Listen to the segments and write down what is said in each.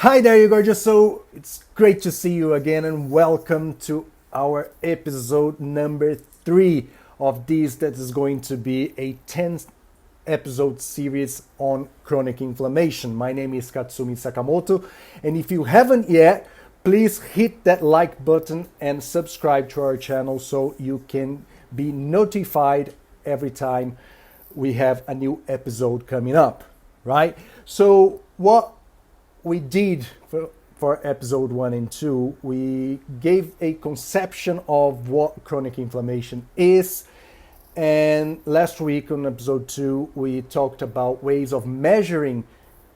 Hi there, you gorgeous. So it's great to see you again, and welcome to our episode number 3 of this that is going to be a 10 episode series on chronic inflammation. My name is Katsumi Sakamoto, and if you haven't yet, please hit that like button and subscribe to our channel so you can be notified every time we have a new episode coming up, right? So what we did for episode 1 and 2, we gave a conception of what chronic inflammation is. And last week on episode 2, we talked about ways of measuring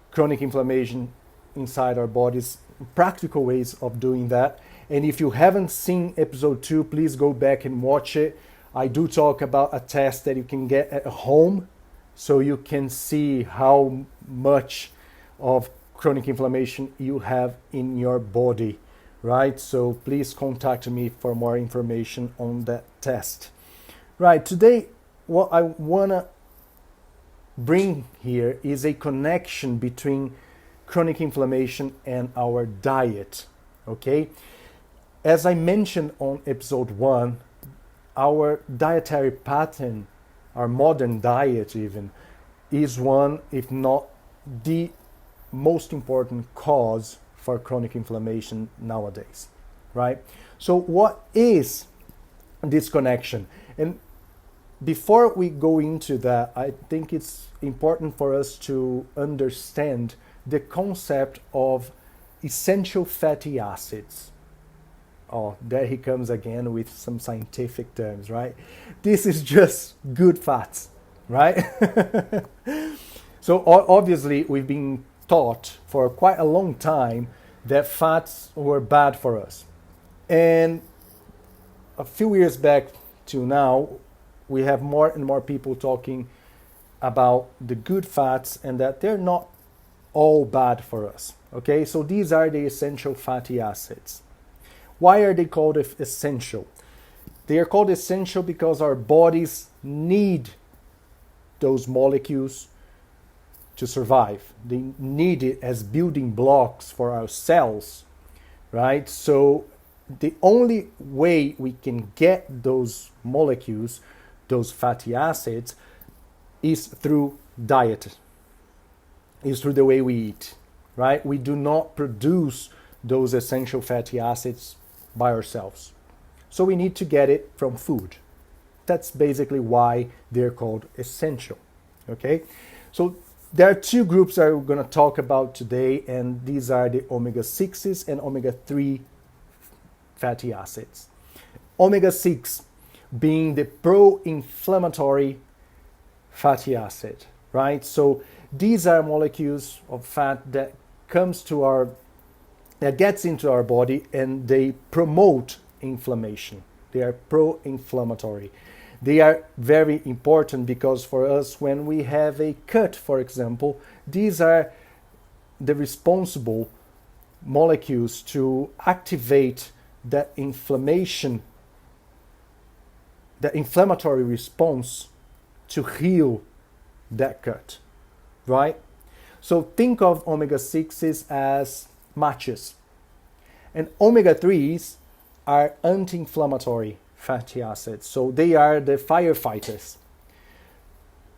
chronic inflammation inside our bodies, practical ways of doing that. And if you haven't seen episode 2, please go back and watch it. I do talk about a test that you can get at home so you can see how much of chronic inflammation you have in your body, right? So please contact me for more information on that test. Right, today what I wanna bring here is a connection between chronic inflammation and our diet, okay? As I mentioned on episode 1, our dietary pattern, our modern diet even, is one, if not the most important cause for chronic inflammation nowadays, right? So what is this connection? And before we go into that, I think it's important for us to understand the concept of essential fatty acids. Oh, there he comes again with some scientific terms, right? This is just good fats, right? So obviously we've been taught for quite a long time that fats were bad for us. And a few years back to now, we have more and more people talking about the good fats and that they're not all bad for us. Okay, so these are the essential fatty acids. Why are they called essential? They are called essential because our bodies need those molecules to survive. They need it as building blocks for our cells, right? So the only way we can get those molecules, those fatty acids, is through diet, is through the way we eat, right? We do not produce those essential fatty acids by ourselves. So we need to get it from food. That's basically why they're called essential, okay? So there are two groups that we're going to talk about today, and these are the omega-6s and omega-3 fatty acids. Omega-6 being the pro-inflammatory fatty acid, right? So these are molecules of fat that gets into our body and they promote inflammation. They are pro-inflammatory. They are very important because for us, when we have a cut, for example, these are the responsible molecules to activate that inflammation, the inflammatory response to heal that cut, right? So think of omega-6s as matches, and omega-3s are anti-inflammatory fatty acids. So they are the firefighters.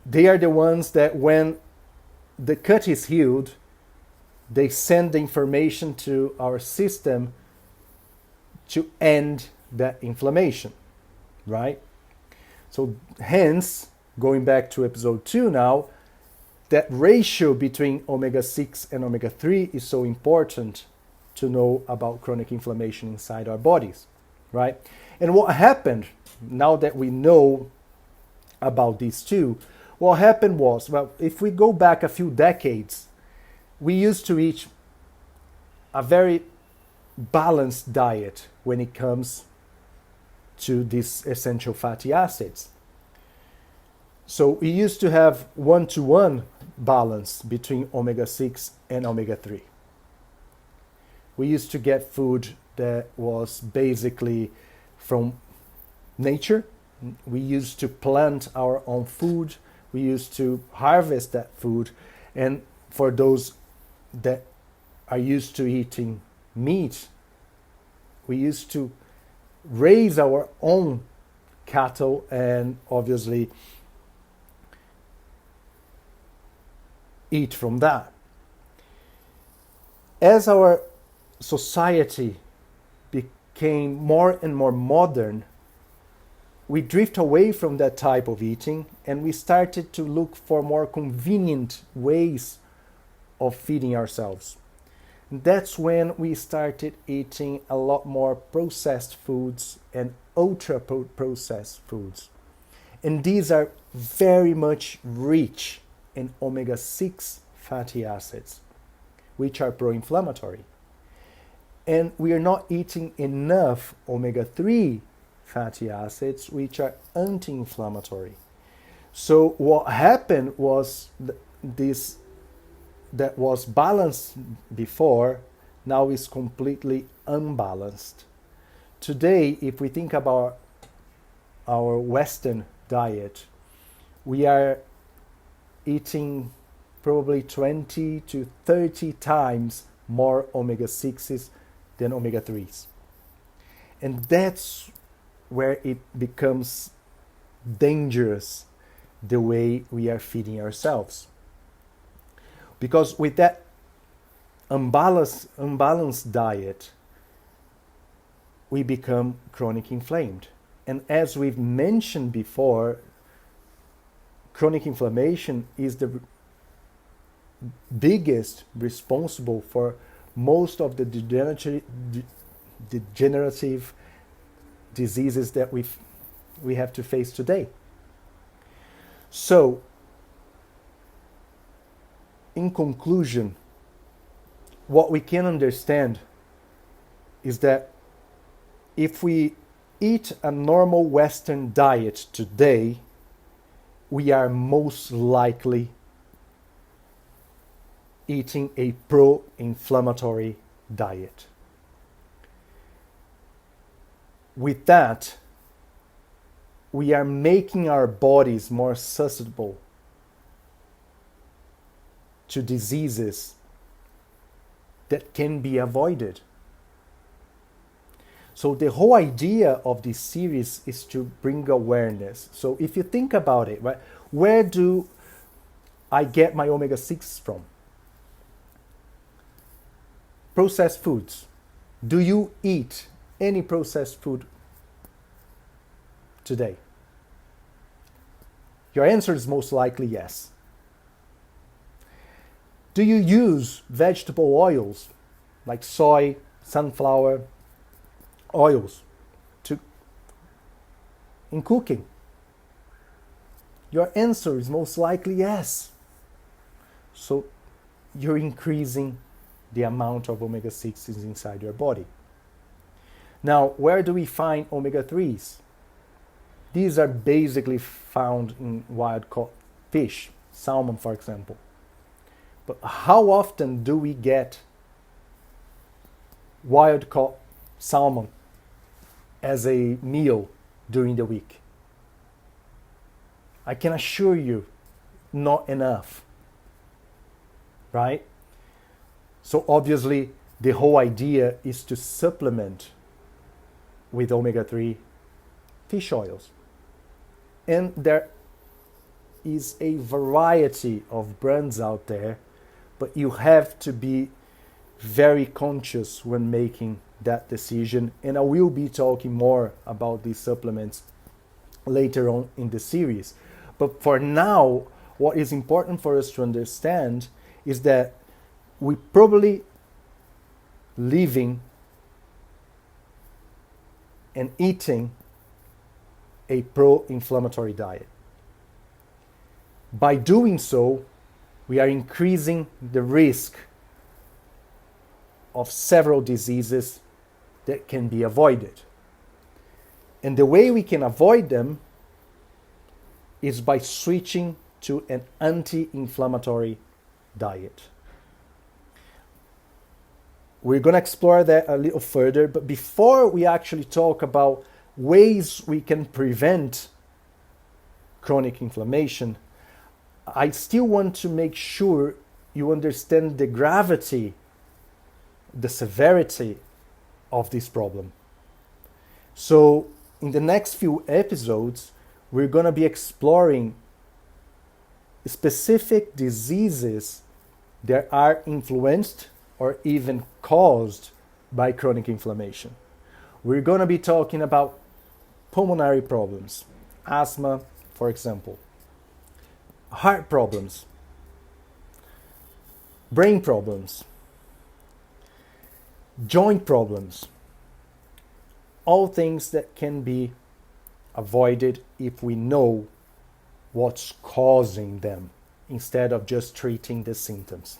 They are the ones that when the cut is healed, they send the information to our system to end that inflammation, right? So hence, going back to episode 2 now, that ratio between omega-6 and omega-3 is so important to know about chronic inflammation inside our bodies, right? And what happened, now that we know about these two, what happened was, well, if we go back a few decades, we used to eat a very balanced diet when it comes to these essential fatty acids. So we used to have 1-to-1 balance between omega-6 and omega-3. We used to get food that was basically from nature. We used to plant our own food. We used to harvest that food. And for those that are used to eating meat. We used to raise our own cattle and obviously eat from that. As our society became more and more modern, we drift away from that type of eating and we started to look for more convenient ways of feeding ourselves. And that's when we started eating a lot more processed foods and ultra processed foods. And these are very much rich in omega-6 fatty acids, which are pro-inflammatory. And we are not eating enough omega-3 fatty acids, which are anti-inflammatory. So what happened was this that was balanced before now is completely unbalanced. Today, if we think about our Western diet, we are eating probably 20 to 30 times more omega-6s than omega-3s. And that's where it becomes dangerous, the way we are feeding ourselves. Because with that unbalanced diet, we become chronic inflamed. And as we've mentioned before, chronic inflammation is the biggest responsible for most of the degenerative diseases that we have to face today. So, in conclusion, what we can understand is that if we eat a normal Western diet today, we are most likely eating a pro-inflammatory diet. With that, we are making our bodies more susceptible to diseases that can be avoided. So the whole idea of this series is to bring awareness. So if you think about it, right, where do I get my omega-6 from? Processed foods. Do you eat any processed food today? Your answer is most likely yes. Do you use vegetable oils like soy, sunflower oils in cooking? Your answer is most likely yes. So you're increasing the amount of omega-6s inside your body. Now, where do we find omega-3s? These are basically found in wild-caught fish, salmon, for example. But how often do we get wild-caught salmon as a meal during the week? I can assure you, not enough, right? So obviously, the whole idea is to supplement with omega-3 fish oils. And there is a variety of brands out there, but you have to be very conscious when making that decision. And I will be talking more about these supplements later on in the series. But for now, what is important for us to understand is that we probably living and eating a pro-inflammatory diet. By doing so, we are increasing the risk of several diseases that can be avoided. And the way we can avoid them is by switching to an anti-inflammatory diet. We're going to explore that a little further, but before we actually talk about ways we can prevent chronic inflammation, I still want to make sure you understand the gravity the severity of this problem. So in the next few episodes, we're going to be exploring specific diseases that are influenced or even caused by chronic inflammation. We're going to be talking about pulmonary problems, asthma, for example, heart problems, brain problems, joint problems, all things that can be avoided if we know what's causing them instead of just treating the symptoms.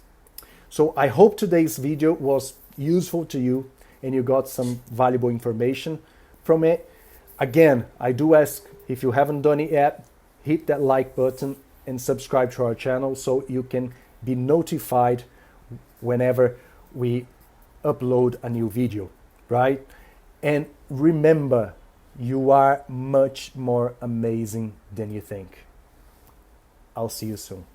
So I hope today's video was useful to you and you got some valuable information from it. Again, I do ask, if you haven't done it yet, hit that like button and subscribe to our channel so you can be notified whenever we upload a new video, right? And remember, you are much more amazing than you think. I'll see you soon.